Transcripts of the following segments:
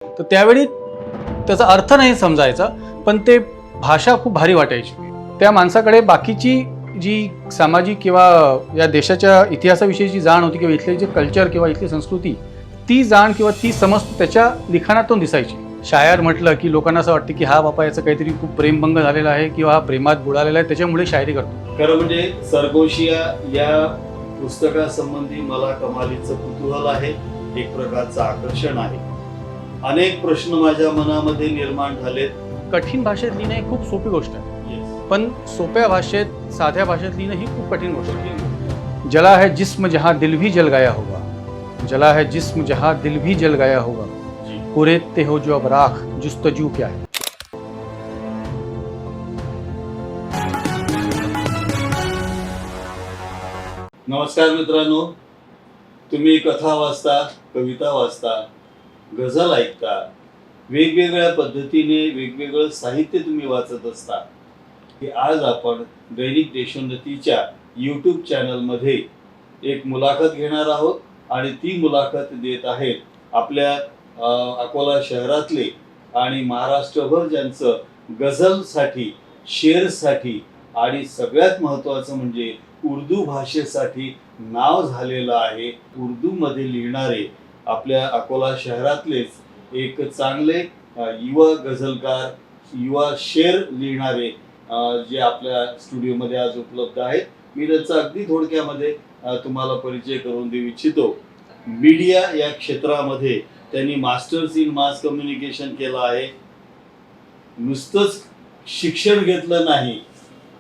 तर त्यावेळी त्याचा अर्थ नाही समजायचा, पण ते भाषा खूप भारी वाटायची. त्या माणसाकडे बाकीची जी सामाजिक किंवा या देशाच्या इतिहासाविषयीची जाण होती किंवा इथले जे कल्चर किंवा इथली संस्कृती, ती जाण किंवा ती समज त्याच्या लिखाणातून दिसायची. शायर म्हटलं की लोकांना असं वाटतं की हा बापा याचं काहीतरी खूप प्रेमभंग झालेला आहे किंवा हा प्रेमात बुडालेला आहे, त्याच्यामुळे शायरी करतो. खरं म्हणजे सरगोशिया या पुस्तकासंबंधी मला कमालीचं कुतूहल आहे, एक प्रकारचं आकर्षण आहे. अनेक प्रश्न माझ्या मनामध्ये निर्माण झालेत. कठीण भाषेत लिहिणं ही खूप सोपी गोष्ट आहे, पण सोप्या भाषेत, साध्या भाषेत लिहिणं ही खूप कठीण गोष्ट आहे. जला है जिस्म जहां दिल भी जल गया होगा, जला है जिस्म जहां दिल भी जल गया होगा, कुरेदते हो जो अब राख जुस्तजू क्या है. नमस्कार मित्रांनो, तुम्ही कथा वाचता, कविता वाचता, गझल ऐकता, वेगवेगळ्या पद्धतीने वेगवेगळं साहित्य तुम्ही वाचत असता. की आज आपण दैनिक देशोन्नतीच्या यूट्यूब चॅनलमध्ये एक मुलाखत घेणार आहोत आणि ती मुलाखत देत आहेत आपल्या अकोला शहरातले आणि महाराष्ट्रभर ज्यांचं गझलसाठी, शेरसाठी आणि सगळ्यात महत्त्वाचं म्हणजे उर्दू भाषेसाठी नाव झालेलं आहे, उर्दूमध्ये लिहिणारे आपल्या अकोला शहरातलेच एक चांगले युवा गझलकार, युवा शेर लिहिणारे जे आपल्या स्टुडिओमध्ये आज उपलब्ध आहेत. मी त्याचा अगदी थोडक्यामध्ये तुम्हाला परिचय करून देऊ इच्छितो. मीडिया या क्षेत्रामध्ये त्यांनी मास्टर्स इन मास कम्युनिकेशन केलं आहे. नुसतंच शिक्षण घेतलं नाही,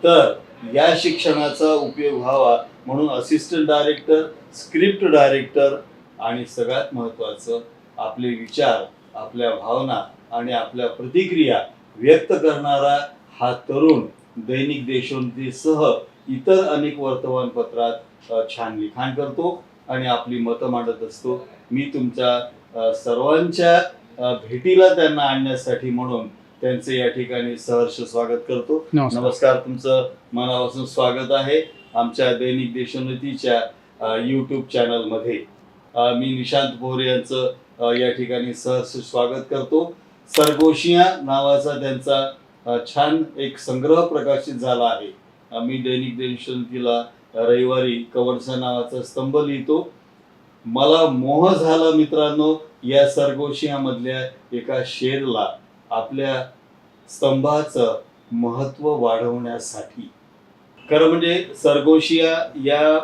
तर या शिक्षणाचा उपयोग व्हावा म्हणून असिस्टंट डायरेक्टर, स्क्रिप्ट डायरेक्टर आणि सगळ्यात महत्त्वाचं आपले विचार, आपल्या भावना आणि आपल्या प्रतिक्रिया व्यक्त करणारा हा तरुण दैनिक देशोन्नतीसह इतर अनेक वर्तमानपत्रात छान लिखाण करतो आणि आपली मतं मांडत असतो. मी तुमच्या सर्वांच्या भेटीला त्यांना आणण्यासाठी म्हणून त्यांचे या ठिकाणी सहर्ष स्वागत करतो. नमस्कार, तुमचं मनापासून स्वागत आहे आमच्या दैनिक देशोन्नतीच्या यूट्यूब चॅनलमध्ये. मी निशांत पोहरे यांचं या ठिकाणी सहर्ष स्वागत करतो. सरगोशिया नावाचा त्यांचा छान एक संग्रह प्रकाशित झाला आहे. मी दैनिक देशोन्नतीला रविवारी कवडसा नावाचा स्तंभ लिहितो. मला मोह झाला मित्रांनो या सरगोशियामधल्या एका शेरला आपल्या स्तंभाचं महत्त्व वाढवण्यासाठी. खरं म्हणजे सरगोशिया या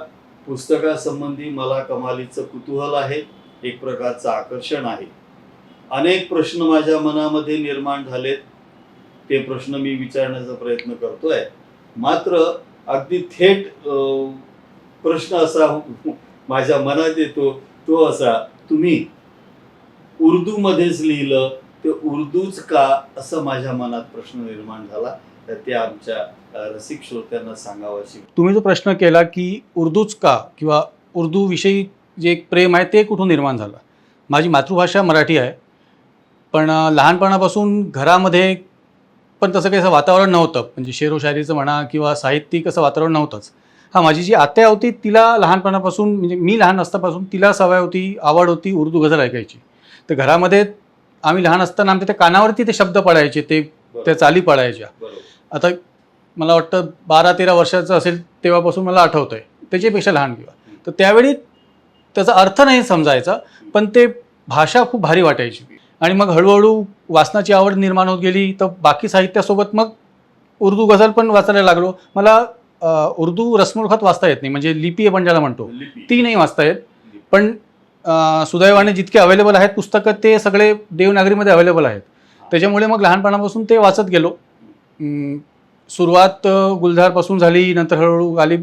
पुस्तकासंबंधी मला कमालीचं कुतूहल आहे, एक प्रकारचं आकर्षण आहे. अनेक प्रश्न माझ्या मनामध्ये निर्माण झालेत, ते प्रश्न मी विचारण्याचा प्रयत्न करतोय. मात्र अगदी थेट प्रश्न असा माझ्या मनात येतो तो असा, तुम्ही उर्दूमध्येच लिहिलं, ते उर्दूच का, असं माझ्या मनात प्रश्न निर्माण झाला. तर ते आमच्या रसिक श्रोत्यांना सांगावं. तुम्ही जो प्रश्न केला की उर्दूच का किंवा उर्दू विषयी जे एक प्रेम आहे ते कुठून निर्माण झालं. माझी मातृभाषा मराठी आहे, पण लहानपणापासून घरामध्ये पण तसं काही असं वातावरण नव्हतं, म्हणजे शेर व शायरीचं म्हणा किंवा साहित्यिक असं वातावरण नव्हतंच. हां, माझी जी आत्या होती तिला लहानपणापासून, म्हणजे मी लहान असतापासून तिला सवय होती, आवड होती उर्दू गझल ऐकायची. तर घरामध्ये आम्ही लहान असताना आमच्या त्या कानावरती ते शब्द पडायचे, ते त्या चाली पडायच्या. आता मला वाटतं 12-13 वर्षाचं असेल तेव्हापासून मला आठवतं आहे, त्याच्यापेक्षा लहान किंवा. तर त्यावेळी त्याचा अर्थ नाही समजायचा, पण ते भाषा खूप भारी वाटायची. आणि मग हळूहळू वाचनाची आवड निर्माण होत गेली, तर बाकी साहित्यासोबत मग उर्दू गझल पण वाचायला लागलो. मला उर्दू रस्मोलखत वाचता येत नाही, म्हणजे लिपी आपण ज्याला म्हणतो ती नाही वाचता येत, पण सुदैवाने जितके अवेलेबल आहेत पुस्तकं ते सगळे देवनागरीमध्ये अवेलेबल आहेत. त्याच्यामुळे मग लहानपणापासून ते वाचत गेलो. सुरुवात गुलजारपासून झाली, नंतर हळूहळू गालिब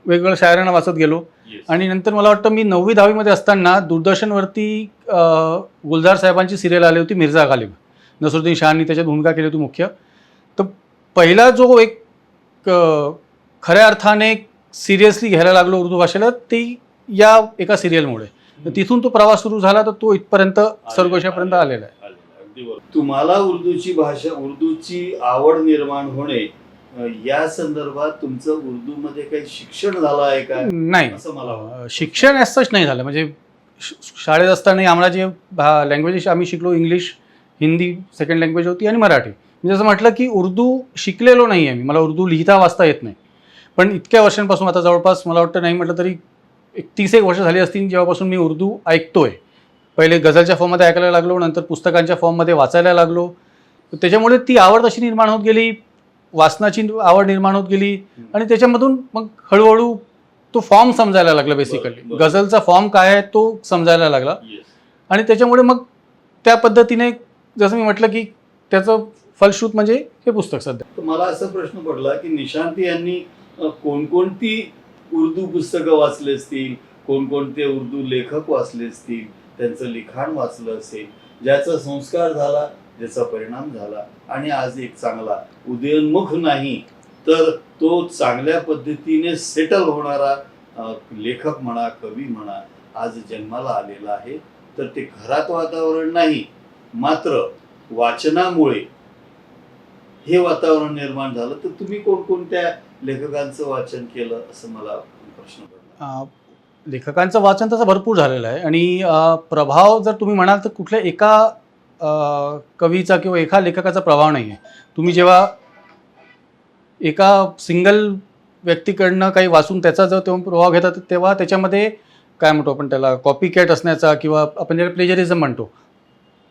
वेगवेगळ्या शायरांना वाचत गेलो. आणि नंतर मला वाटतं मी 9वी-10वीमध्ये असताना दूरदर्शनवरती गुलजार साहेबांची सिरियल आली होती मिर्झा गालिब. नसरुद्दीन शहांनी त्याच्यात भूमिका केली होती मुख्य. तर पहिला जो एक खऱ्या अर्थाने सिरियसली घ्यायला लागलो उर्दू भाषेला ती या एका सिरियलमुळे. तिथून तो प्रवास सुरू झाला, तर तो इथपर्यंत सरगोशियापर्यंत आलेला आहे. तुम्हाला उर्दूची भाषा, उर्दूची आवड निर्माण होणे या संदर्भात तुमचं उर्दूमध्ये काही शिक्षण झालं आहे का? नाही, असं मला शिक्षण ॲज सच नाही झालं. म्हणजे शाळेत असताना आम्हाला जे लँग्वेजेस आम्ही शिकलो, इंग्लिश, हिंदी सेकंड लँग्वेज होती आणि मराठी. मी जसं म्हटलं की उर्दू शिकलेलो नाही आहे मी, मला उर्दू लिहिता वाचता येत नाही. पण इतक्या वर्षांपासून, आता जवळपास मला वाटतं नाही म्हटलं तरी 30 वर्ष झाली असतील जेव्हापासून मी उर्दू ऐकतोय. पहिले गझलच्या फॉर्ममध्ये ऐकायला लागलो, नंतर पुस्तकांच्या फॉर्ममध्ये वाचायला लागलो. त्याच्यामुळे ती आवड तशी निर्माण होत गेली, वाचनाची आवड निर्माण होत गेली आणि त्याच्यामधून मग हळूहळू तो फॉर्म समजायला लागला. बेसिकली बरं. गझलचा फॉर्म काय आहे तो समजायला लागला Yes. आणि त्याच्यामुळे मग त्या पद्धतीने जसं मी म्हटलं की त्याचं फलश्रुत म्हणजे हे पुस्तक सध्या. तर मला असा प्रश्न पडला की निशांत यांनी कोणकोणती उर्दू पुस्तकं वाचली असतील, कोणकोणते उर्दू लेखक वाचले असतील, त्यांचं लिखाण वाचलं असेल, ज्याचा संस्कार झाला, ज्याचा परिणाम झाला आणि आज एक चांगला उदयोन्मुख नाही तर तो चांगल्या पद्धतीने सेटल होणारा लेखक म्हणा, कवी म्हणा, आज जन्माला आलेला आहे. तर ते घरात वातावरण नाही, मात्र वाचनामुळे हे वातावरण निर्माण झालं. तर तुम्ही कोणकोणत्या लेखकांचं वाचन केलं असं मला प्रश्न पडला. लेखकांचं वाचन तसं भरपूर झालेलं आहे आणि प्रभाव जर तुम्ही म्हणाल तर कुठल्या एका कवीचा किंवा एका लेखकाचा प्रभाव नाही आहे. तुम्ही जेव्हा एका सिंगल व्यक्तीकडनं काही वाचून त्याचा जर तेव्हा प्रभाव घेतात तेव्हा त्याच्यामध्ये काय म्हणतो आपण त्याला, कॉपी कॅट असण्याचा किंवा आपण ज्याला प्लेजरिझम म्हणतो,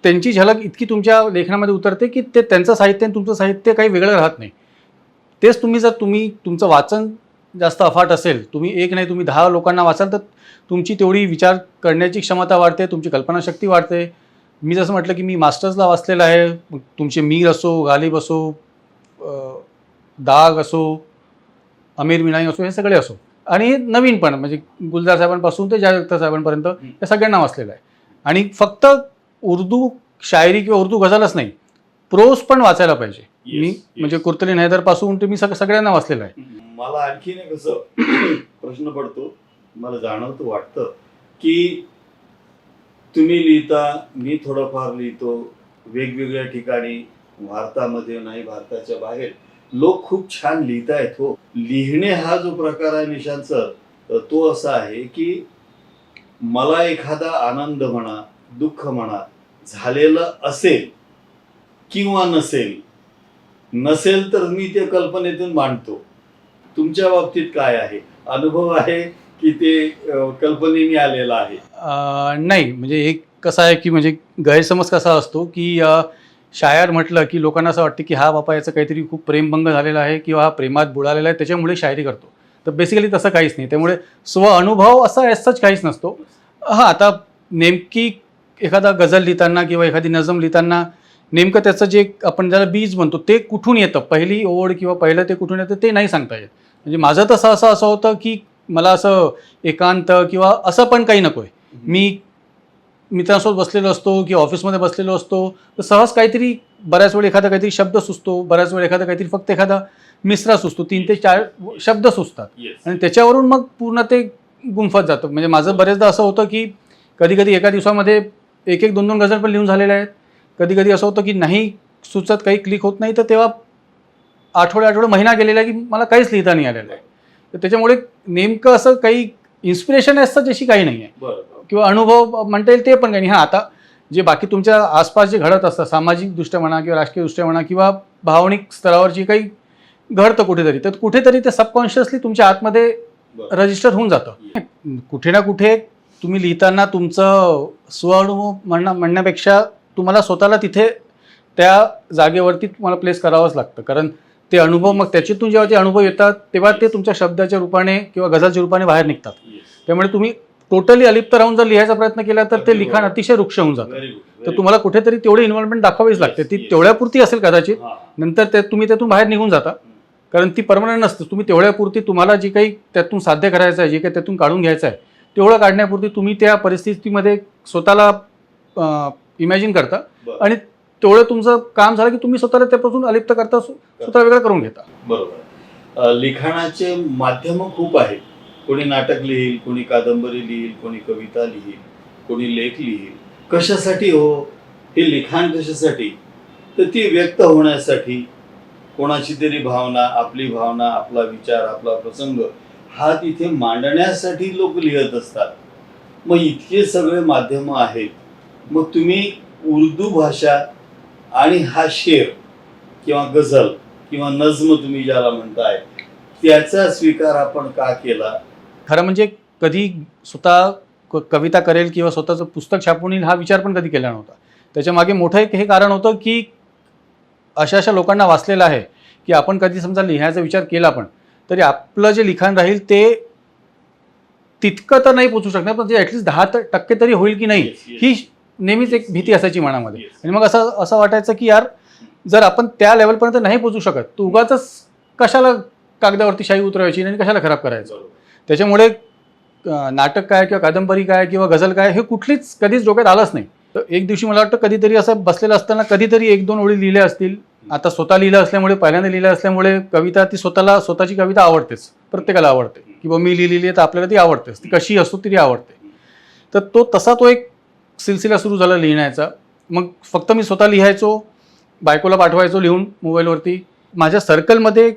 त्यांची झलक इतकी तुमच्या लेखनामध्ये उतरते की ते त्यांचं साहित्य आणि तुमचं साहित्य काही वेगळं राहत नाही. तेच तुम्ही तुमचं वाचन जास्त अफाट असेल, तुम्ही एक नाही तुम्ही 10 लोकांना वाचाल तर तुमची तेवढी विचार करण्याची क्षमता वाढते, तुमची कल्पनाशक्ती वाढते. मी जसं म्हटलं की मी मास्टर्सला वाचलेलं आहे. तुमचे मीर असो, गालिब असो, दाग असो, अमीर मिनाई असो, हे सगळे असो आणि नवीन पण म्हणजे गुलजार साहेबांपासून ते जावेद अख्तर साहेबांपर्यंत या सगळ्यांना वाचलेलं आहे. आणि फक्त उर्दू शायरी किंवा उर्दू गझलच नाही, प्रोज पण वाचायला पाहिजे. मी म्हणजे कुर्तलीन हैदरपासून ते मी सगळ्यांना वाचलेलं आहे. मला आणखीन एक असं प्रश्न पडतो, मला जाणवतं वाटतं की तुम्ही लिहिता, मी थोडंफार लिहितो, वेगवेगळ्या ठिकाणी भारतामध्ये नाही भारताच्या बाहेर लोक खूप छान लिहितायत. हो, लिहिणे हा जो प्रकार आहे निशांत सर, तो असा आहे की मला एखादा आनंद म्हणा, दुःख म्हणा झालेलं असेल किंवा नसेल तर मी ते कल्पनेतून मांडतो. तुमच्या बाबतीत काय आहे, अनुभव आहे की ते कल्पनेने आलेला आहे? नाही, म्हणजे एक कसं आहे की म्हणजे गैरसमज कसा असतो की शायर म्हटलं की लोकांना असं वाटतं की हा बापा याचं काहीतरी खूप प्रेमभंग झालेला आहे किंवा हा प्रेमात बुडालेला आहे त्याच्यामुळे शायरी करतो. तर बेसिकली तसं काहीच नाही. त्यामुळे अनुभव असा सच काहीच नसतो. हां, आता नेमकी एखादा गझल लिहिताना किंवा एखादी नजम लिहिताना नेमकं त्याचं जे आपण ज्याला बीज म्हणतो ते कुठून येतं, पहिली ओढ किंवा पहिलं ते कुठून येतं ते नाही सांगता येत. म्हणजे माझं तसं असं होतं की मला असं एकांत किंवा असं पण काही नको आहे. मी मित्रांसोबत बसलेलो असतो किंवा ऑफिसमध्ये बसलेलो असतो तर सहज काहीतरी बऱ्याच वेळ एखादा काहीतरी शब्द सुचतो, बऱ्याच वेळ एखादा काहीतरी फक्त एखादा मिसरा सुचतो, 3 ते 4 शब्द सुचतात आणि त्याच्यावरून मग पूर्ण ते गुंफत जातं. म्हणजे माझं बरेचदा असं होतं की कधी एका दिवसामध्ये 1-1, 2-2 गझल पण लिहून झालेल्या आहेत. कधी असं होतं की नाही सुचत, काही क्लिक होत नाही, तर तेव्हा आठवडा महिना गेलेला आहे की मला काहीच लिहिता नाही आलेलं आहे. तर त्याच्यामुळे नेमकं असं काही इन्स्पिरेशन असतं जशी काही नाही आहे किंवा अनुभव म्हणता येईल ते पण काही नाही. हां, आता जे बाकी तुमच्या आसपास जे घडत असतं, सामाजिकदृष्ट्या म्हणा किंवा राजकीयदृष्ट्या म्हणा किंवा भावनिक स्तरावर जे काही घडतं कुठेतरी, तर कुठेतरी ते सबकॉन्शियसली तुमच्या आतमध्ये रजिस्टर होऊन जातं. कुठे ना कुठे तुम्ही लिहिताना तुमचं स्वअनुभव म्हणण्यापेक्षा तुम्हाला स्वतःला तिथे त्या जागेवरती तुम्हाला प्लेस करावंच लागतं. कारण ते अनुभव मग त्याच्यातून जेव्हा ते अनुभव येतात तेव्हा ते तुमच्या शब्दाच्या रूपाने किंवा गझलच्या रूपाने बाहेर निघतात. त्यामुळे तुम्ही टोटली अलिप्त राहून जर लिहायचा प्रयत्न केला तर ते लिखाण अतिशय रुक्ष होऊन जातं. तर तुम्हाला कुठेतरी तेवढी इन्व्हॉल्वमेंट दाखवावीच लागते. ती तेवढ्यापुरती असेल कदाचित, नंतर तुम्ही त्यातून बाहेर निघून जाता. कारण ती परमनंट नसते. तुम्ही तेवढ्यापुरती तुम्हाला जी काही त्यातून साध्य करायचं आहे, जे काही त्यातून काढून घ्यायचं आहे तेवढं काढण्यापुरती तुम्ही त्या परिस्थितीमध्ये स्वतःला इमॅजिन करता आणि तेवढं तुमचं काम झालं की तुम्ही स्वतःला त्यापासून अलिप्त करता, स्वतः वेगळं करून घेता. बरोबर. लिखाणाचे माध्यम खूप आहेत. कोणी नाटक लिहील, कोणी कादंबरी लिहील, कोणी कविता लिहील, कोणी लेख लिहील. कशासाठी हो हे लिखाण? कशासाठी? तर ती व्यक्त होण्यासाठी, कोणाची तरी भावना, आपला विचार, आपला प्रसंग हा तिथे मांडण्यासाठी लोक लिहत असतात. मग इतके सगळे माध्यम आहेत, मग तुम्ही उर्दू भाषा आणि हा शेर किंवा गझल किंवा नज्म तुम्ही ज्याला म्हणताय त्याचा स्वीकार आपण का केला? खरं म्हणजे कधी स्वतः कविता करेल किंवा स्वतःचं पुस्तक छापून येईल हा विचार पण कधी केला नव्हता. त्याच्या मागे मोठं एक हे कारण होतं की अशा अशा लोकांना वाचलेलं आहे की आपण कधी समजा लिहायचा विचार केला पण तरी आपलं जे लिखाण राहील ते तितकं तर नाही पोचू शकणार, पण ते ॲटलिस्ट 10% तरी होईल की नाही Yes, yes. ही नेहमीच एक भीती असायची मनामध्ये. Yes. आणि मग असं वाटायचं की यार जर आपण त्या लेवलपर्यंत नाही पोचू शकत तर उगाचच कशाला कागदावरती शाई उतरवायची आणि कशाला खराब करायचं. बरोबर. त्याच्यामुळे नाटक काय किंवा कादंबरी काय किंवा गझल काय हे कुठलीच कधीच डोक्यात आलंच नाही. तर एक दिवशी मला वाटतं कधीतरी असं बसलेलं असताना कधीतरी 1-2 ओळी लिहिल्या असतील. आता स्वतः लिहिलं असल्यामुळे पहिल्यांदा लिहिलं असल्यामुळे कविता ती स्वतःची कविता आवडतेच, प्रत्येकाला आवडते की बा मी लिहिलेली आहे तर आपल्याला ती आवडतेच, ती कशी असो तरी आवडते. तर तो एक सिलसिला सुरू झाला लिहिण्याचा. मग फक्त मी स्वतः लिहायचो, बायकोला पाठवायचो लिहून मोबाईलवरती. माझ्या सर्कलमध्ये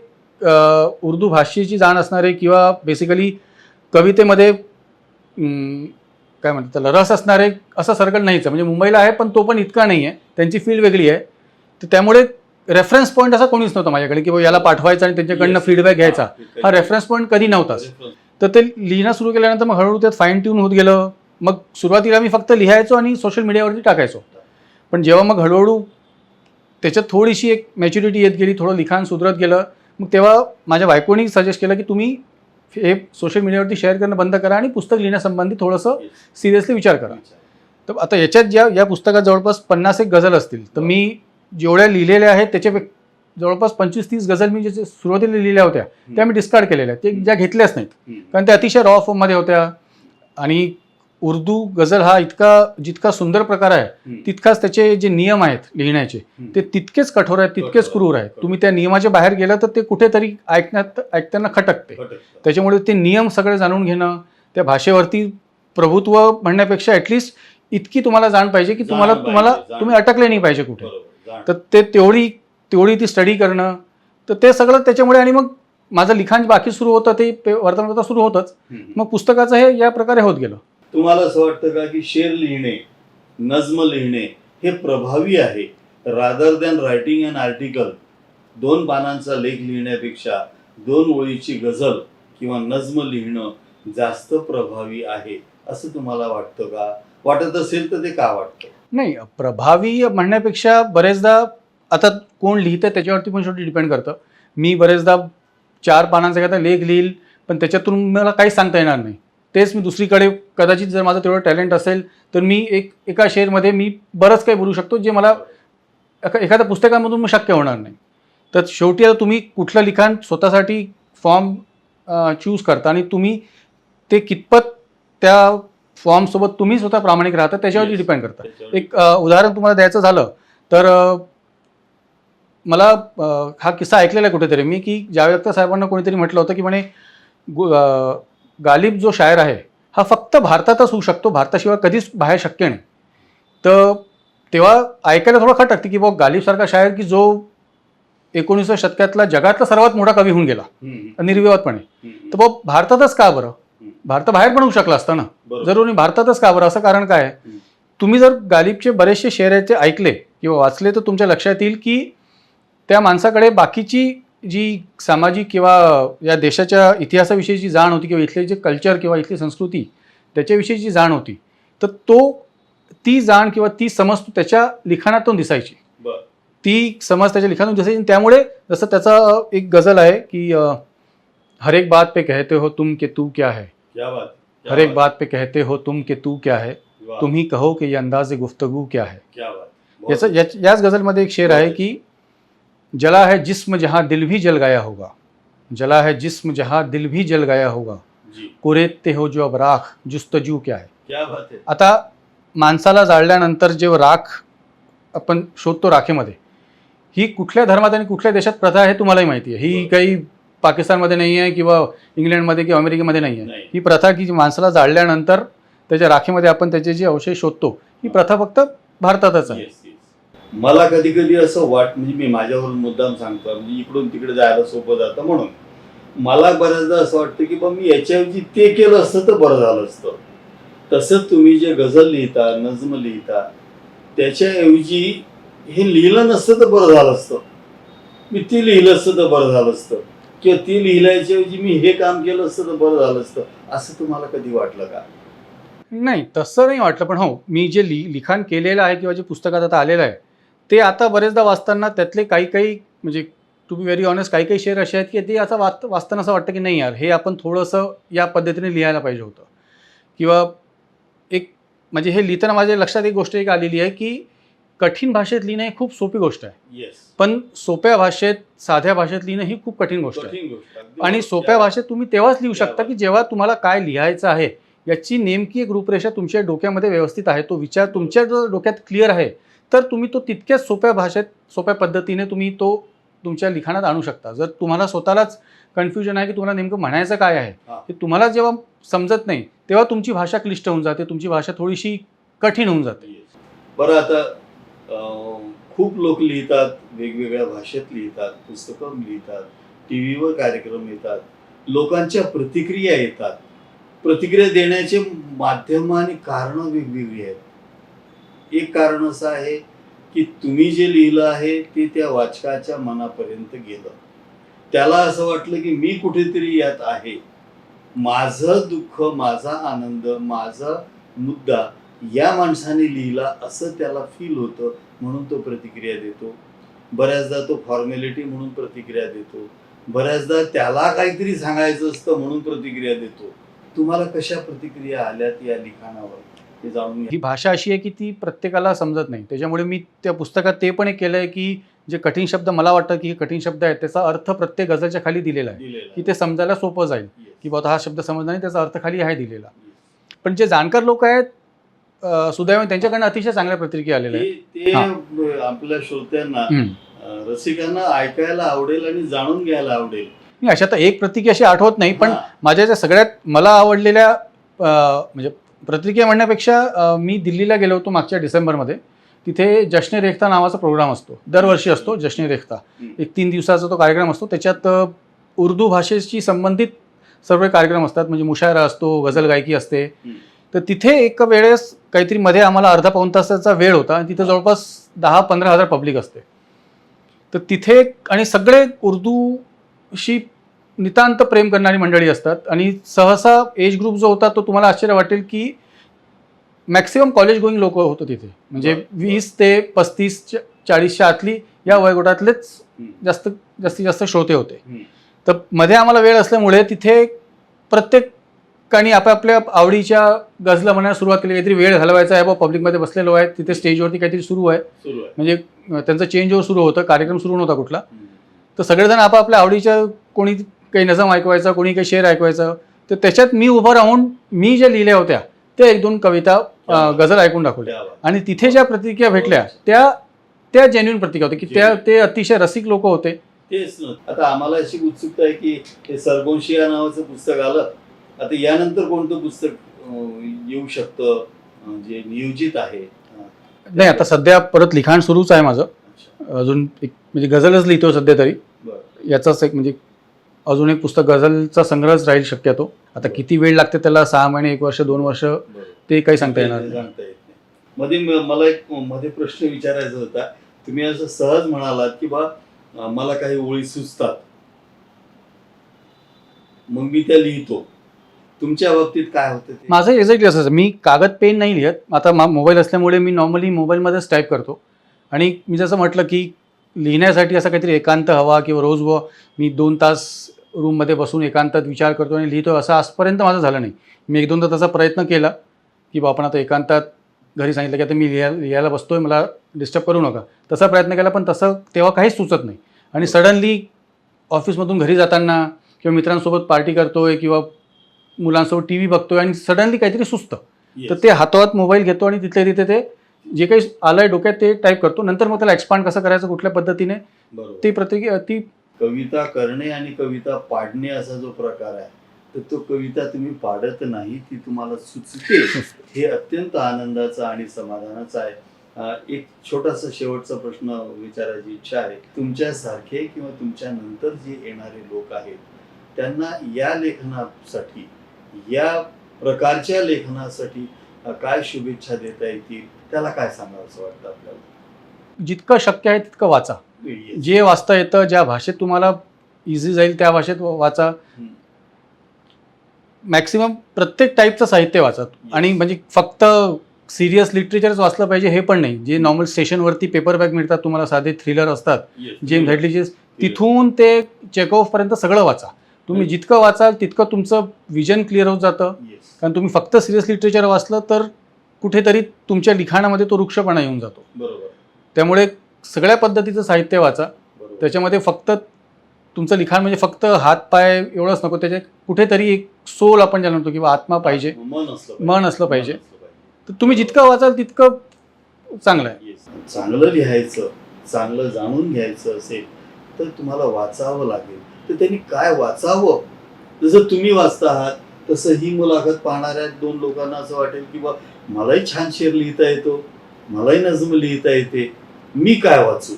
उर्दू भाषेची जाण असणारे किंवा बेसिकली कवितेमध्ये काय म्हणतात त्याला रस असणारे असं सर्कल नाहीच आहे. म्हणजे मुंबईला आहे पण तो पण इतका नाही आहे, त्यांची फील्ड वेगळी आहे. तर त्यामुळे रेफरन्स पॉईंट असा कोणीच नव्हतं माझ्याकडे की याला पाठवायचा आणि त्यांच्याकडनं Yes. फीडबॅक घ्यायचा. हा, हा रेफरन्स पॉईंट कधी नव्हताच. तर ते लिहिणं सुरू केल्यानंतर मग हळूहळू त्यात फाईन ट्यून होत गेलं. मग सुरुवातीला मी फक्त लिहायचो आणि सोशल मीडियावरती टाकायचो. पण जेव्हा मग हळूहळू त्याच्यात थोडीशी एक मॅच्युरिटी येत गेली, थोडं लिखाण सुधरत गेलं, मग तेव्हा माझ्या बायकोनी सजेस्ट केलं की तुम्ही हे सोशल मीडियावरती शेअर करणं बंद करा आणि पुस्तक लिहिण्यासंबंधी थोडंसं सिरियसली विचार करा. तर आता याच्यात या पुस्तकात जवळपास 50 एक गझल असतील. तर मी जेवढ्या लिहिलेल्या आहेत त्याच्यापेक्षा जवळपास 25-30 गझल मी जे सुरुवातीला लिहिल्या होत्या त्या मी डिस्कार्ड केलेल्या आहेत, ते ज्या घेतल्याच नाहीत, कारण त्या अतिशय रॉ फॉर्ममध्ये होत्या. आणि उर्दू गझल हा जितका सुंदर प्रकार आहे तितकाच त्याचे जे नियम आहेत लिहिण्याचे ते तितकेच कठोर आहेत, तितकेच क्रूर आहेत. तुम्ही त्या नियमाच्या बाहेर गेला तर ते कुठेतरी ऐकताना खटकते. त्याच्यामुळे ते नियम सगळे जाणून घेणं, त्या भाषेवरती प्रभुत्व म्हणण्यापेक्षा ॲटलिस्ट इतकी तुम्हाला जाण पाहिजे की तुम्ही अटकले नाही पाहिजे कुठे. तर ते तेवढी ती स्टडी करणं, तर ते सगळं त्याच्यामुळे. आणि मग माझं लिखाण बाकी सुरू होतं, ते वर्तमानपत्रात सुरू होतंच. मग पुस्तकाचं हे या प्रकारे होत गेलं. तुम्हाला असं वाटतं का की शेर लिहिणे, नज्म लिहिणे हे प्रभावी आहे rather than writing an article? 2 पानांचा लेख लिहिण्यापेक्षा 2 ओळीची गझल किंवा नज्म लिहिणं जास्त प्रभावी आहे असं तुम्हाला वाटतं का? वाटत असेल तर ते का वाटतं? नाही, प्रभावी म्हणण्यापेक्षा बरेचदा आता कोण लिहितं त्याच्यावरती पण शेवटी डिपेंड करतं. मी बरेचदा 4 पानांचा एखादा लेख लिहील पण त्याच्यातून मला काहीच सांगता येणार नाही. तेच मी दुसरीकडे कदाचित जर माझं तेवढं टॅलेंट असेल तर मी एका शेअरमध्ये मी बरंच काही बोलू शकतो जे मला एखाद्या पुस्तकामधून मग शक्य होणार नाही. तर शेवटी आता तुम्ही कुठलं लिखाण स्वतःसाठी फॉर्म चूज करता आणि तुम्ही ते कितपत त्या फॉर्मसोबत तुम्ही स्वतः प्रामाणिक राहता त्याच्यावरती डिपेंड करतं. एक उदाहरण तुम्हाला द्यायचं झालं तर मला हा किस्सा ऐकलेला आहे कुठेतरी मी की जावेद अख्तर साहेबांना कोणीतरी म्हटलं होतं की म्हणे गालिब जो शायर आहे हा फक्त भारतातच होऊ शकतो, भारताशिवाय कधीच बाहेर शक्य नाही. तर तेव्हा ऐकायला थोडं खटकते की बाबा गालिबसारखा शायर की जो 19व्या शतकातला जगातला सर्वात मोठा कवी होऊन गेला निर्विवादपणे, तर बाबा भारतातच का बरं? भारताबाहेर पण होऊ शकला असता ना, जरूर भारतातच का बरं? असं कारण काय आहे? तुम्ही जर गालिबचे बरेचसे शेअराचे ऐकले किंवा वाचले तर तुमच्या लक्षात येईल की त्या माणसाकडे बाकीची जी सामाजिक किंवा या देशाच्या इतिहासाविषयीची जाण होती किंवा इथले जे कल्चर किंवा इथली संस्कृती त्याच्याविषयीची जाण होती, तर ती जाण किंवा ती समज त्याच्या लिखाणातून दिसायची. ती समज त्याच्या लिखाणातून दिसायची. त्यामुळे जसं त्याचा एक गझल आहे की हर एक बात पे कहते हो तुम के तू क्या है, हर एक बात पे कहते हो तुम के तू क्या है, तुम ही कहो कि ये अंदाज़े गुफ्तगू क्या है. याच गझलमध्ये एक शेर आहे की जला है जिस्म जहाँ दिल भी जल गया होगा, जला है जिस्म जहाँ दिल भी जल गया होगा, कुरेदते हो जो अब राख जुस्तजू क्या है. आता माणसाला जाळल्यानंतर जे राख आपण शोधतो राखेमध्ये, ही कुठल्या धर्मात आणि कुठल्या देशात प्रथा आहे तुम्हालाही माहिती आहे. ही काही पाकिस्तानमध्ये नाही आहे किंवा इंग्लंडमध्ये किंवा अमेरिकेमध्ये नाही आहे. ही प्रथा की माणसाला जाळल्यानंतर त्याच्या राखेमध्ये आपण त्याचे जे अवशेष शोधतो ही प्रथा फक्त भारतातच आहे. मला कधी कधी असं म्हणजे मी माझ्यावरून मुद्दाम सांगतो, म्हणजे इकडून तिकडे जायला सोपं जातं म्हणून मला बऱ्याचदा असं वाटतं की बा मी याच्याऐवजी ते केलं असतं तर बरं झालं असतं. तसंच तुम्ही जे गझल लिहिता, नज्म लिहिता, त्याच्याऐवजी हे लिहिलं नसतं तर बरं झालं असतं, मी ती लिहिलं असतं तर बरं झालं असतं, किंवा ती लिहिल्याच्याऐवजी मी हे काम केलं असतं तर बरं झालं असतं, असं तुम्हाला कधी वाटलं का? नाही तसं नाही वाटलं, पण हो मी जे लिखाण केलेलं आहे किंवा जे पुस्तकात आता आलेलं आहे ते आता बरेचदा वाचताना त्यातले काही काही म्हणजे टू बी व्हेरी ऑनेस्ट काही काही शेअर असे आहेत की ते आता वाचताना असं वाटतं की नाही यार हे आपण थोडंसं या पद्धतीने लिहायला पाहिजे होतं. किंवा एक म्हणजे हे लिहिताना माझ्या लक्षात एक गोष्ट एक आलेली आहे की कठीण भाषेत लिहिणं ही खूप सोपी गोष्ट आहे, येस, पण सोप्या भाषेत साध्या भाषेत लिहिणं ही खूप कठीण गोष्ट आहे. कठीण गोष्ट अगदी आणि बरोबर. सोप्या भाषेत तुम्ही तेव्हाच लिहू शकता त्यावर. की जेव्हा तुम्हाला काय लिहायचं आहे याची नेमकी एक रूपरेषा तुमच्या डोक्यामध्ये व्यवस्थित आहे, तो विचार तुमच्या जर डोक्यात क्लिअर आहे तर तुम्ही तो तितक्याच सोप्या भाषेत सोप्या पद्धतीने तुम्ही तो तुमच्या लिखाणात आणू शकता. जर तुम्हाला स्वतःलाच कन्फ्युजन आहे की तुम्हाला नेमकं म्हणायचं काय आहे हा. हे तुम्हाला जेव्हा समजत नाही तेव्हा तुमची भाषा क्लिष्ट होऊन जाते, तुमची भाषा थोडीशी कठीण होऊन जाते. Yes. बरं आता खूप लोक लिहितात, वेगवेगळ्या भाषेत लिहितात, पुस्तकं लिहितात, टी व्हीवर कार्यक्रम येतात, लोकांच्या प्रतिक्रिया येतात. प्रतिक्रिया देण्याचे माध्यम आणि कारणं वेगवेगळी आहेत. एक कारण असं आहे की तुम्ही जे लिहिलं आहे ते त्या वाचकाच्या मनापर्यंत गेलं, त्याला असं वाटलं की मी कुठेतरी यात आहे, माझं दुःख, माझा आनंद, माझा मुद्दा या माणसाने लिहिला असं त्याला फील होतं, म्हणून तो प्रतिक्रिया देतो. बऱ्याचदा तो फॉर्मॅलिटी म्हणून प्रतिक्रिया देतो, बऱ्याचदा त्याला काहीतरी सांगायचं असतं म्हणून प्रतिक्रिया देतो. तुम्हाला कशा प्रतिक्रिया आल्यात या लिखाणावर हे जाणून घ्या. ही भाषा अशी आहे की ती प्रत्येकाला समजत नाही, त्याच्यामुळे मी त्या पुस्तकात ते पण एक केलं आहे की जे कठीण शब्द मला वाटतं की हे कठीण शब्द आहेत त्याचा अर्थ प्रत्येक गझलच्या खाली दिलेला आहे दिलेलं की ते समजायला सोपं जाईल आहे. की बाबा हा शब्द समजला नाही त्याचा अर्थ खाली आहे दिलेला. पण जे जाणकार लोक आहेत सुदैवाने त्यांच्याकडनं अतिशय चांगल्या प्रतिक्रिया आलेल्या आहेत. ते हा. आपल्या श्रोत्यांना, हम्म. रसिकांना ऐकायला आवडेल आणि जाणून घ्यायला आवडेल. नाही अशा तर एक प्रतिक्रिया अशी आठवत नाही, पण हा. माझ्या ज्या सगळ्यात मला आवडलेल्या म्हणजे प्रतिक्रिया म्हणण्यापेक्षा मी दिल्लीला गेलो होतो मागच्या डिसेंबरमध्ये. तिथे जश्न रेख्ता नावाचा प्रोग्राम असतो, दरवर्षी असतो जश्न रेख्ता. एक 3 दिवसाचा तो कार्यक्रम असतो, त्याच्यात उर्दू भाषेशी संबंधित सर्व कार्यक्रम असतात, म्हणजे मुशायरा असतो, गझल गायकी असते. तर तिथे एक वेळेस काहीतरी मध्ये आम्हाला अर्धा पाऊण तासाचा वेळ होता आणि तिथे जवळपास 10-15 हजार पब्लिक असते. तर तिथे आणि सगळे उर्दूशी नितांत प्रेम करणारी मंडळी असतात आणि सहसा एज ग्रुप जो होता तो तुम्हाला आश्चर्य वाटेल की मॅक्सिमम कॉलेज गोईंग लोक होतं तिथे, म्हणजे 20 ते 35-40च्या आतली या वयोगटातलेच जास्तीत जास्त श्रोते होते. तर मध्ये आम्हाला वेळ असल्यामुळे तिथे प्रत्येकाने आपापल्या आवडीच्या गझला म्हणायला सुरुवात केली. काहीतरी वेळ घालवायचा आहे, पब्लिकमध्ये बसलेलो आहे, तिथे स्टेजवरती काहीतरी सुरू आहे, म्हणजे त्यांचं चेंज ओव्हर सुरू होतं, कार्यक्रम सुरू नव्हता कुठला. तर सगळेजण आपापल्या आवडीच्या, कोणी काही नजम ऐकवायचा, कोणी काही शेर ऐकवायचं. तर त्याच्यात मी उभं राहून मी ज्या लिहिल्या होत्या त्या 1-2 कविता गझल ऐकून दाखवल्या आणि तिथे ज्या प्रतिक्रिया भेटल्या त्या जेन्युइन प्रतिक्रिया होत्या की ते अतिशय रसिक लोक होते. तेच ना. आता आम्हाला अशी उत्सुकता आहे की हे सरगोशिया नावाचं पुस्तक आलं, आता यानंतर कोणतं पुस्तक येऊ शकतं जे नियोजित आहे? नाही आता सध्या परत लिखाण सुरूच आहे माझं. अजून एक म्हणजे गझलच लिहितो सध्या तरी. याचाच एक म्हणजे अजून एक पुस्तक गझलचा संग्रहच राहील शक्यतो. आता किती वेळ लागते त्याला, 6 महिने, 1 वर्ष, 2 वर्ष, ते काही सांगता येणार नाही. मध्ये मला एक मध्ये प्रश्न विचारायचा होता. तुम्ही असं सहज म्हणालात की बा मला काही ओळी सुचतात, मग मी त्या लिहितो. तुमच्या बाबतीत काय होतं? माझं एक्झॅक्टली असं, मी कागद पेन नाही लिहत. आता मोबाईल असल्यामुळे मी नॉर्मली मोबाईलमध्येच टाईप करतो. आणि मी जसं म्हटलं की लिहिण्यासाठी असं काहीतरी एकांत हवा किंवा रोज मी 2 तास रूममध्ये बसून एकांतात विचार करतो आणि लिहितो असं आजपर्यंत माझं झालं नाही. मी 1-2दा त्याचा प्रयत्न केला की आपण आता एकांतात घरी सांगितलं की आता मी लिहायला बसतोय, मला डिस्टर्ब करू नका, तसा प्रयत्न केला, पण तसं तेव्हा काहीच सुचत नाही. आणि सडनली ऑफिसमधून घरी जाताना किंवा मित्रांसोबत पार्टी करतोय किंवा मुलांसोबत TV बघतोय आणि सडनली काहीतरी सुचतं, तर ते हाताहात मोबाईल घेतो आणि तिथल्या तिथे ते जे काही आलंय डोक्यात ते टाईप करतो. नंतर मग त्याला एक्सपांड कसं करायचं, कुठल्या पद्धतीने, ती प्रतिक्रिया ती कविता करणे आणि कविता पाडणे असा जो प्रकार आहे, तर तो कविता तुम्ही पाडत नाही, ती तुम्हाला सुचते, हे अत्यंत आनंदाचं आणि समाधानाचं आहे. एक छोटासा शेवटचा प्रश्न विचारायची इच्छा आहे. तुमच्यासारखे किंवा तुमच्या नंतर जे येणारे लोक आहेत त्यांना या लेखनासाठी, या प्रकारच्या लेखनासाठी काय शुभेच्छा देता येतील, त्याला काय सांगावं असं वाटतं आपल्याला? जितकं शक्य आहे तितकं वाचा. Yes. जे वाचता येतं, ज्या भाषेत तुम्हाला इझी जाईल त्या भाषेत वाचा. हम्म. मॅक्सिमम प्रत्येक टाईपचं साहित्य वाचा. आणि म्हणजे फक्त सिरियस लिटरेचरच वाचलं पाहिजे हे पण नाही. जे नॉर्मल स्टेशनवरती पेपरबॅक मिळतात तुम्हाला, साधे थ्रिलर असतात, Yes. जेम्स हेडलीचे, तिथून ते चेकऑफपर्यंत सगळं वाचा. तुम्ही जितकं वाचाल तितकं तुमचं विजन क्लिअर होत जातं. Yes. कारण तुम्ही फक्त सिरियस लिटरेचर वाचलं तर कुठेतरी तुमच्या लिखाणामध्ये तो वृक्षपणा येऊन जातो. बरोबर. त्यामुळे सगळ्या पद्धतीचं साहित्य वाचा. बरोबर. त्याच्यामध्ये फक्त तुमचं लिखाण म्हणजे फक्त हातपाय एवढंच नको, त्याच्यात कुठेतरी एक सोल आपण ज्याला म्हणतो किंवा आत्मा पाहिजे, मन असलं पाहिजे. तर तुम्ही जितकं वाचाल तितकं चांगलं आहे. Yes. चांगलं लिहायचं, चांगलं जाणून घ्यायचं असेल तर तुम्हाला वाचावं लागेल. तर त्यांनी काय वाचावं, जसं तुम्ही वाचता आहात तसं ही मुलाखत पाहणाऱ्या 2 लोकांना असं वाटेल की बा मलाही छान शेर लिहिता येतो, मलाही नजम लिहिता येते, मी काय वाचू.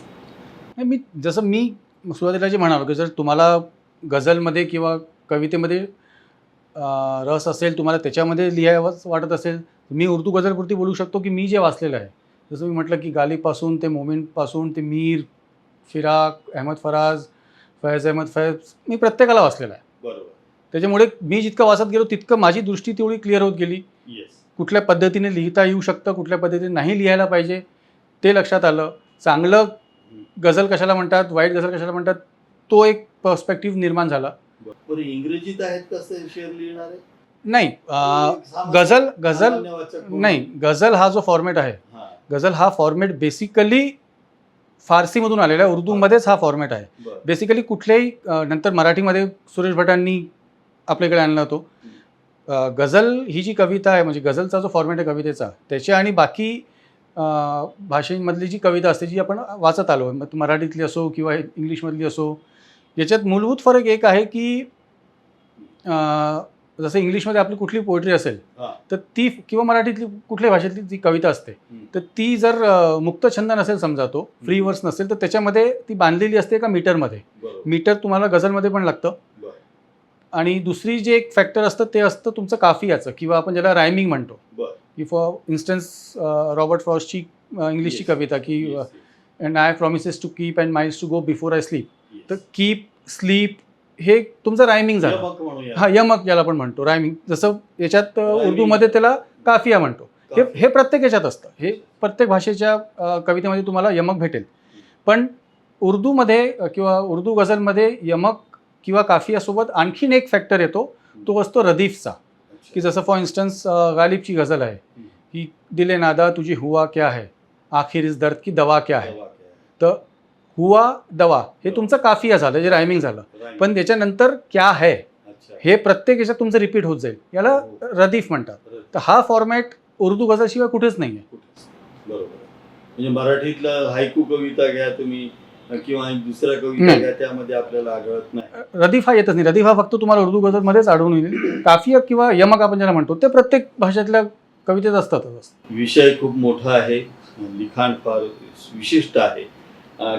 मी सुरुवातीला जे म्हणालो की जर तुम्हाला गझलमध्ये किंवा कवितेमध्ये रस असेल, तुम्हाला त्याच्यामध्ये लिहावंच वाटत असेल, मी उर्दू गझलपुरती बोलू शकतो की मी जे वाचलेलं आहे, जसं मी म्हटलं की गालिबपासून ते मोमिनपासून ते मीर, फिराक, अहमद फराज, फैज अहमद फैज, मी प्रत्येकाला वाचलेलं आहे. बरोबर. त्याच्यामुळे मी जितकं वाचत गेलो तितकं माझी दृष्टी तेवढी क्लिअर होत गेली. येस. कुठल्या पद्धतीने लिहिता येऊ शकतं, कुठल्या पद्धतीने नाही लिहायला पाहिजे ते लक्षात आलं. चांगलं गझल कशाला म्हणतात, वाईट गझल कशाला म्हणतात, तो एक पर्स्पेक्टिव्ह निर्माण झाला. बरं, इंग्रजीत आहेत का शेर लिहिणारे? नाही, गझल हा जो फॉर्मॅट आहे, गझल हा फॉर्मॅट बेसिकली फारसीमधून आलेला आहे. उर्दूमध्येच हा फॉर्मॅट आहे. बेसिकली कुठल्याही नंतर मराठीमध्ये सुरेश भटांनी आपल्याकडे आणला होतो. गझल ही जी कविता आहे, म्हणजे गझलचा जो फॉर्मॅट आहे कवितेचा, त्याच्या आणि बाकी भाषेमधली जी कविता असते जी आपण वाचत आलो, मग मराठीतली असो किंवा इंग्लिशमधली असो, याच्यात मूलभूत फरक एक आहे की जसं इंग्लिशमध्ये आपली कुठली पोएट्री असेल तर ती, किंवा मराठीतली कुठल्याही भाषेतली जी कविता असते तर ती जर मुक्त छंद नसेल, समजा तो फ्री वर्स नसेल, तर त्याच्यामध्ये ती बांधलेली असते एका मीटरमध्ये. मीटर तुम्हाला गझलमध्ये पण लागतं. आणि दुसरी जे एक फॅक्टर असतं ते असतं तुमचं काफियाचं, किंवा आपण ज्याला रायमिंग म्हणतो. की फॉर इन्स्टन्स रॉबर्ट फ्रॉस्टची इंग्लिशची कविता की and I promises to keep and miles to go before I sleep. तर कीप, स्लीप हे तुमचं रायमिंग झालं. हा, यमक ज्याला आपण म्हणतो रायमिंग. जसं याच्यात उर्दूमध्ये त्याला काफिया म्हणतो. हे प्रत्येक याच्यात असतं. हे प्रत्येक भाषेच्या कवितेमध्ये तुम्हाला यमक भेटेल. पण उर्दूमध्ये किंवा उर्दू गझलमध्ये यमक किंवा काफियासोबत आणखीन एक फॅक्टर येतो, तो असतो रदीफचा. की जसं फॉर इन्स्टन्स गालिबची गझल आहे की दिले नादा तुझी हुआ क्या है, आखिर इस दर्द की दवा क्या है. तर हुआ, दवा हे तुमचं काफिया झालं, जे रायमिंग झालं. पण त्याच्यानंतर क्या है हे प्रत्येक याच्यात तुमचं रिपीट होत जाईल, याला रदीफ म्हणतात. तर हा फॉर्मॅट उर्दू गझलशिवाय कुठेच नाही आहे. बरोबर. म्हणजे मराठीतलं हायकू कविता घ्या तुम्ही किंवा दुसऱ्या कविता घ्या, त्यामध्ये आपल्याला आढळत नाही. रदीफ हा येतच नाही. रदीफ हा फक्त तुम्हाला उर्दू गझलमध्येच आढळून येईल. काफिया किंवा यमक आपण ज्याला म्हणतो ते प्रत्येक भाषेतल्या कवितेत असतातच. विषय खूप मोठा आहे, लिखाण फार विशिष्ट आहे.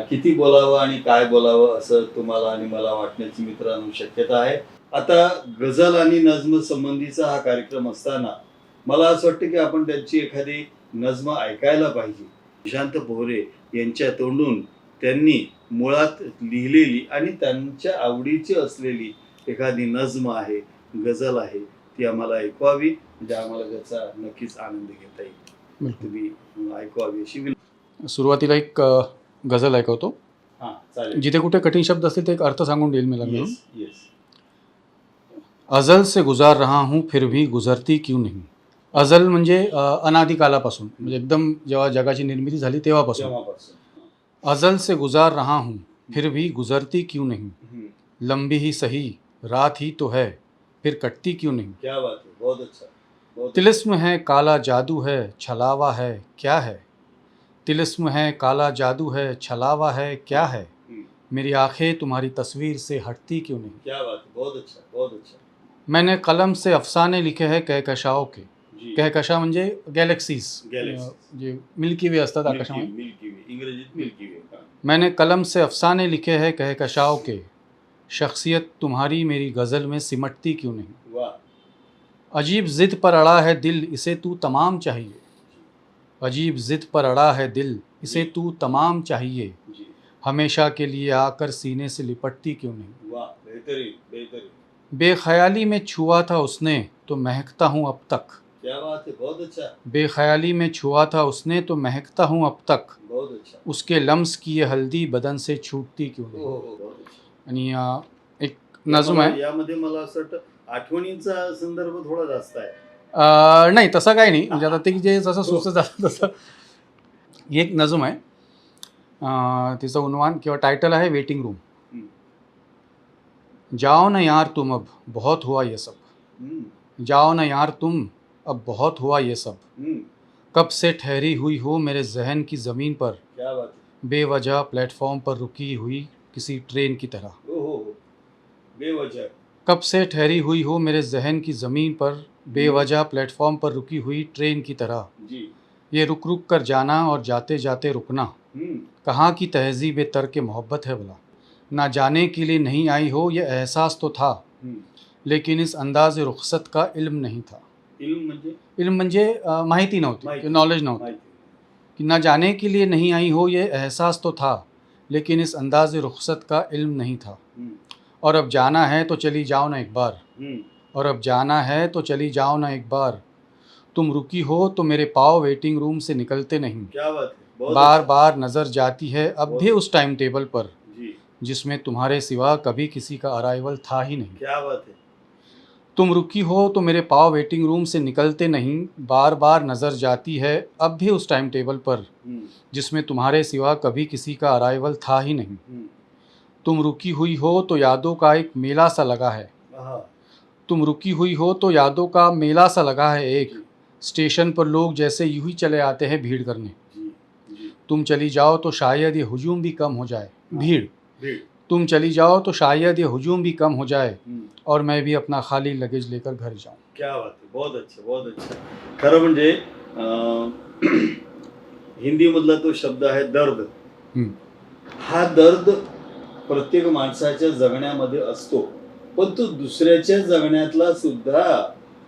किती बोलावं आणि काय बोलावं असं तुम्हाला आणि मला वाटण्याची मित्रांनो शक्यता आहे. आता गझल आणि नज्म संबंधीचा हा कार्यक्रम असताना मला असं वाटतं की आपण त्यांची एखादी नज्म ऐकायला पाहिजे. निशांत पोहरे यांच्या तोंडून त्यांनी मुळात लिहिलेली आणि त्यांच्या आवडीची असलेली एखादी नज्म आहे, गझल आहे, ती आम्हाला ऐकवावी. म्हणजे आम्हाला त्याचा नक्कीच आनंद घेता येईल. तुम्ही ऐकवावी अशी विनंती. सुरुवातीला एक गझल ऐकवतो. हां, चालेल. जिथे कुठे कठीण शब्द असतील ते एक अर्थ सांगून देईल मला. येस. अजल से गुजार रहा हूँ फिर भी गुजरती क्यों नहीं. अजल म्हणजे अनादिकालापासून, म्हणजे एकदम जेव्हा जगाची निर्मिती झाली तेव्हापासून. अजल से गुजार रहा हूँ फिर भी गुजरती क्यों नहीं, लंबी ही सही रात ही तो है फिर कटती क्यों नहीं. क्या बात है, बहुत अच्छा. तिलिस्म है काला जादू है छलावा है क्या है, तिलिस्म है काला जादू है छलावा है क्या है, मेरी आंखें तुम्हारी तस्वीर से हटती क्यों नहीं. क्या बात है, बहुत अच्छा, बहुत अच्छा. मैंने कलम से अफसाने लिखे हैं कहकशाओं के. कहकशा म्हणजे गॅलेक्सीज, जे मिल्की वे असतात आकाशामध्ये. मिल्की वे, इंग्रजीत मिल्की वे. मैंने कलम से अफसाने लिखे हैं कहकशाओं के, शख्सियत तुम्हारी मेरी गज़ल में सिमटती क्यों नहीं. वाह. अजीब ज़िद पर अड़ा है दिल, इसे तू तमाम चाहिए। अजीब ज़िद पर अड़ा है दिल, इसे तू तमाम चाहिए। जी, हमेशा के लिए आकर सीने से लिपटती क्यों नहीं। वाह, बेहतरीन बेहतरीन, बेख्याली में छुआ था उसने तो महकता हूँ अब तक। क्या बात है, बहुत अच्छा, बेख्याली में छुआ था उसने तो महकता हूँ अब तक। बहुत अच्छा, उसके लम्स की ये हल्दी बदन से छूटती क्यों हो नहीं। हो, बहुत अच्छा. आणि एक नजम आहे. यामध्ये मला असं वाटतं आठवणींचा संदर्भ थोडा जास्त आहे. नाही तसं काही नाही, म्हणजे आता ते जे जसं सुचत जातं तसं. ही एक नजम आहे. तिचं उन्वान किंवा टायटल आहे वेटिंग रूम. हम्म, जाओ ना यार तुम अब बहुत हुआ ये सब. हम्म, जाओ ना यार तुम अब बहुत हुआ ये सब. हम्म, कब से ठहरी हुई हो मेरे जहन की ज़मीन पर, क्या बात है, बेवजह प्लेटफॉर्म पर रुकी हुई किसी ट्रेन की तरह. हो हो हो, बेवजह, कब से ठहरी हुई हो मेरे जहन की ज़मीन पर, बेवजह प्लेटफॉर्म पर रुकी हुई ट्रेन की तरह. जी, ये रुक रुक कर जाना और जाते जाते रुकना, हम्म, कहाँ की तहज़ीब तर्क मोहब्बत है भला. ना जाने के लिए नहीं आई हो ये एहसास तो था, हम्म. लेकिन इस अंदाज रुखसत का इल्म नहीं था. इल्म म्हणजे इल्म म्हणजे माहिती नव्हती, माहिती. नॉलेज नव्हतं. माहिती. कि ना जाने के लिए नहीं आई हो ये एहसास तो था, लेकिन इस अंदाज रुखसत का इल्म नहीं था. हम्म, और अब जाना है तो चली जाओ ना एक बार. हम्म, और अब जाना है तो चली जाओ ना एक बार. तुम रुकी हो तो मेरे पाँव वेटिंग रूम से निकलते नहीं. क्या बात है, बहुत बार अच्छा. बार नज़र जाती है अब भी उस टाइम टेबल पर, जी, जिसमें तुम्हारे सिवा कभी किसी का अराइवल था ही नहीं. क्या बात है, तुम रुकी हो तो मेरे पाँव वेटिंग रूम से निकलते नहीं. बार बार नज़र जाती है अब भी उस टाइम टेबल पर, हम्म, जिसमें तुम्हारे सिवा कभी किसी का अराइवल था ही नहीं. हम्म, तुम रुकी हुई हो तो यादों का एक मेला सा लगा है. हाँ, तुम रुकी हुई हो तो यादों का मेला सा लगा है एक. जी, स्टेशन पर लोग जैसे यूं ही चले आते हैं भीड़ करने. जी, जी, तुम चली जाओ तो शायद ये हुजूम भी कम हो जाए. भीड़. भीड़, तुम चली जाओ तो शायद ये हुजूम भी कम हो जाए, हम्म. और मैं भी अपना खाली लगेज लेकर घर जाऊं. क्या बात आहे, बहुत अच्छा, बहुत अच्छा. खरं म्हणजे हिंदीमधला तो शब्द आहे दर्द. हम्म. हा दर्द प्रत्येक माणसाच्या जगण्यामध्ये असतो, पण तो दुसऱ्याच्या जगण्यातला सुद्धा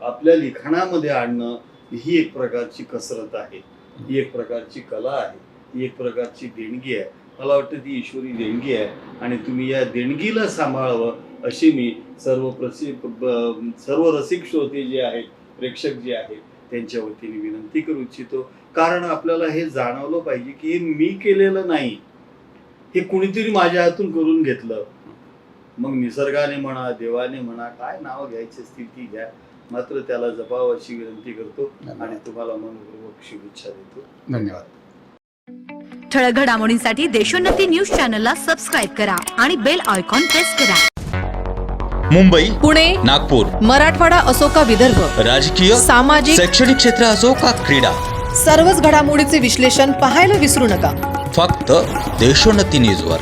आपल्या लिखाणामध्ये आणणं ही एक प्रकारची कसरत आहे, ही एक प्रकारची कला आहे, ही एक प्रकारची देणगी आहे. मला वाटतं ती ईश्वरी देणगी आहे आणि तुम्ही या देणगीला सांभाळावं अशी मी सर्व रसिक श्रोते जे आहेत, प्रेक्षक जे आहेत त्यांच्या वतीने विनंती करू इच्छितो. कारण आपल्याला हे जाणवलं पाहिजे की हे मी केलेलं नाही, हे कुणीतरी माझ्या हातून करून घेतलं. मग निसर्गाने म्हणा, देवाने म्हणा, काय नाव घ्यायची असतील ती घ्या, मात्र त्याला जपावं अशी विनंती करतो आणि तुम्हाला मनपूर्वक शुभेच्छा देतो. धन्यवाद. ठळक घडामोडींसाठी देशोन्नती न्यूज चॅनलला सबस्क्राईब करा आणि बेल आयकॉन प्रेस करा. मुंबई, पुणे, नागपूर, मराठवाडा असो का विदर्भ, राजकीय, सामाजिक, शैक्षणिक क्षेत्र असो का क्रीडा, सर्वच घडामोडीचे विश्लेषण पाहायला विसरू नका. फक्त देशोन्नती न्यूजवर.